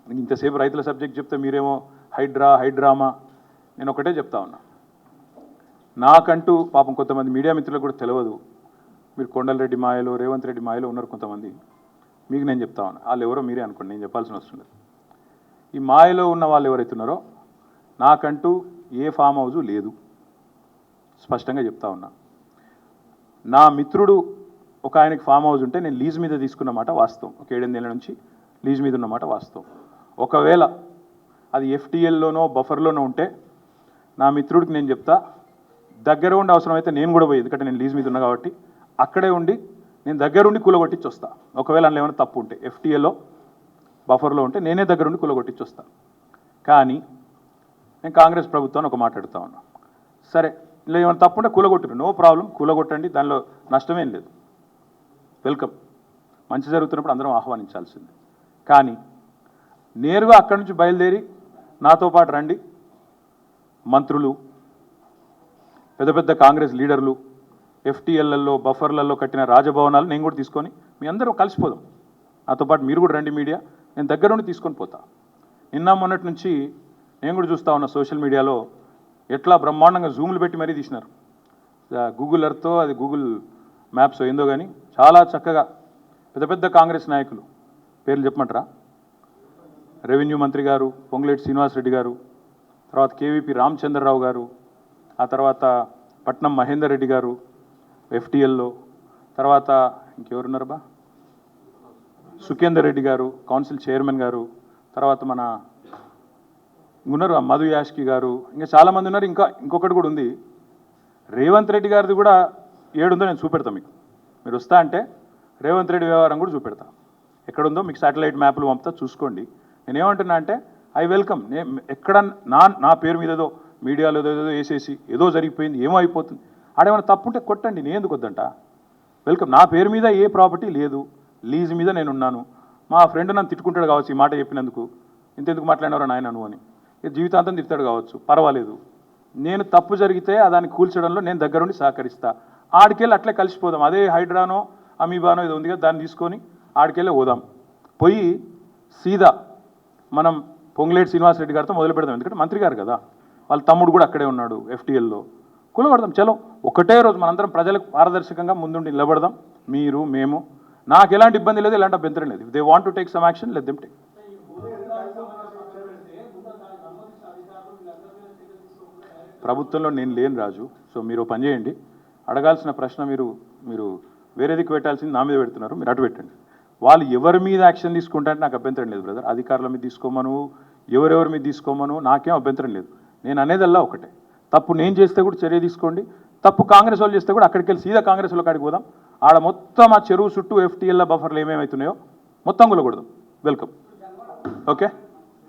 ఇంతసేపు రైతుల సబ్జెక్ట్ చెప్తే మీరేమో హైడ్రామా. నేను ఒకటే చెప్తా ఉన్నా, నాకంటూ పాపం కొంతమంది మీడియా మిత్రులకు కూడా తెలియదు. మీరు కొండలరెడ్డి మాయలో, రేవంత్ రెడ్డి మాయలో ఉన్నారు కొంతమంది. మీకు నేను చెప్తా ఉన్నా, వాళ్ళు ఎవరో మీరే అనుకోండి, నేను చెప్పాల్సిన అవసరం లేదు. ఈ మాయలో ఉన్న వాళ్ళు ఎవరైతే ఉన్నారో నాకంటూ ఏ ఫామ్ హౌజు లేదు, స్పష్టంగా చెప్తా ఉన్నా. నా మిత్రుడు ఒక ఆయనకి ఫామ్ హౌస్ ఉంటే నేను లీజ్ మీద తీసుకున్నమాట వాస్తవం. ఒక 7-8 ఏళ్ళ నుంచి లీజ్ మీద ఉన్నమాట వాస్తవం. ఒకవేళ అది ఎఫ్టీఎల్లోనో బఫర్లోనో ఉంటే నా మిత్రుడికి నేను చెప్తా, దగ్గర ఉండి అవసరమైతే నేను కూడా పోయి, ఎందుకంటే నేను లీజ్ మీద ఉన్నా కాబట్టి అక్కడే ఉండి నేను దగ్గరుండి కూలగొట్టించి వస్తా. ఒకవేళ అందులో ఏమైనా తప్పు ఉంటే ఎఫ్టీఎల్లో బఫర్లో ఉంటే నేనే దగ్గరుండి కూలగొట్టించి వస్తా. కానీ నేను కాంగ్రెస్ ప్రభుత్వాన్ని ఒక మాట్లాడుతూ ఉన్నా, సరే ఇలా ఏమైనా తప్పు ఉంటే కూలగొట్టరు, నో ప్రాబ్లం, కూలగొట్టండి, దానిలో నష్టమేం లేదు, వెల్కమ్. మంచి జరుగుతున్నప్పుడు అందరం ఆహ్వానించాల్సింది. కానీ నేరుగా అక్కడి నుంచి బయలుదేరి నాతో పాటు రండి మంత్రులు, పెద్ద పెద్ద కాంగ్రెస్ లీడర్లు, ఎఫ్టీఎల్లలో బఫర్లలో కట్టిన రాజభవనాలు నేను కూడా తీసుకొని మీ అందరూ కలిసిపోదాం. నాతో పాటు మీరు కూడా రండి మీడియా, నేను దగ్గరుండి తీసుకొని పోతా. నిన్న మొన్నటి నుంచి నేను కూడా చూస్తూ ఉన్నా సోషల్ మీడియాలో ఎట్లా బ్రహ్మాండంగా జూములు పెట్టి మరీ తీసినారు. గూగుల్ ఎర్త్తో అది గూగుల్ మ్యాప్స్ ఏందో కానీ చాలా చక్కగా పెద్ద పెద్ద కాంగ్రెస్ నాయకులు పేర్లు చెప్పమంటారా? రెవెన్యూ మంత్రి గారు పొంగులేటి శ్రీనివాసరెడ్డి గారు, తర్వాత కేవీపీ రామచంద్రరావు గారు, ఆ తర్వాత పట్నం మహేందర్ రెడ్డి గారు ఎఫ్టీఎల్లో, తర్వాత ఇంకెవరున్నారు బా, సుఖేందర్ రెడ్డి గారు కౌన్సిల్ చైర్మన్ గారు, తర్వాత మన ఉన్నారు మధు యాష్కి గారు, ఇంకా చాలామంది ఉన్నారు. ఇంకొకటి కూడా ఉంది, రేవంత్ రెడ్డి గారిది కూడా ఏడుందో నేను చూపెడతా మీకు. మీరు వస్తా అంటే రేవంత్ రెడ్డి వ్యవహారం కూడా చూపెడతా, ఎక్కడుందో మీకు శాటిలైట్ మ్యాప్లు పంపుతా, చూసుకోండి. నేనేమంటున్నా అంటే ఐ వెల్కమ్. ఎక్కడ నా పేరు మీద ఏదో మీడియాలో ఏదో వేసేసి ఏదో జరిగిపోయింది, ఏమో అయిపోతుంది, ఆడేమైనా తప్పుంటే కొట్టండి, నేను ఎందుకు వద్దంట. వెల్కమ్. నా పేరు మీద ఏ ప్రాపర్టీ లేదు, లీజ్ మీద నేనున్నాను. మా ఫ్రెండ్ నన్ను తిట్టుకుంటాడు కావచ్చు ఈ మాట చెప్పినందుకు, ఇంతెందుకు మాట్లాడినవరా నాయన నువ్వు అని, జీవితాంతం తిడతాడు కావచ్చు, పర్వాలేదు. నేను తప్పు జరిగితే దాన్ని కూల్చడంలో నేను దగ్గరుండి సహకరిస్తా. ఆడికెళ్ళి అట్లే కలిసిపోదాం. అదే హైడ్రానో అమీబానో ఏదో ఉంది కదా, దాన్ని తీసుకొని ఆడికెళ్ళి పోదాం. పోయి సీదా మనం పొంగులేటి శ్రీనివాసరెడ్డి గారితో మొదలు పెడదాం. ఎందుకంటే మంత్రి గారు కదా, వాళ్ళ తమ్ముడు కూడా అక్కడే ఉన్నాడు ఎఫ్టీఎల్లో. కూలగొడదాం, చలో ఒకటే రోజు మనందరం ప్రజలకు పారదర్శకంగా ముందుండి నిలబడదాం. మీరు మేము, నాకు ఎలాంటి ఇబ్బంది లేదు, ఎలాంటి అభ్యంతరం లేదు. They want to take some action, let them take. ప్రభుత్వంలో నేను లేను రాజు. సో మీరు పని చేయండి, అడగాల్సిన ప్రశ్న మీరు వేరే దిక్కు పెట్టాల్సింది నా మీద పెడుతున్నారు, మీరు అటు పెట్టండి. వాళ్ళు ఎవరి మీద యాక్షన్ తీసుకుంటారంటే నాకు అభ్యంతరం లేదు బ్రదర్. అధికారుల మీద తీసుకోమను, ఎవరెవరి మీద తీసుకోమను, నాకేం అభ్యంతరం లేదు. నేను అనేదల్లా ఒకటే, తప్పు నేను చేస్తే కూడా చర్య తీసుకోండి, తప్పు కాంగ్రెస్ వాళ్ళు చేస్తే కూడా అక్కడికి వెళ్ళి సీదా కాంగ్రెస్ వాళ్ళ కాడికి పోదాం. ఆడ మొత్తం ఆ చెరువు చుట్టూ ఎఫ్టీఎల్ బఫర్లు ఏమేమవుతున్నాయో మొత్తం కూడా కొడదాం. వెల్కమ్. ఓకే.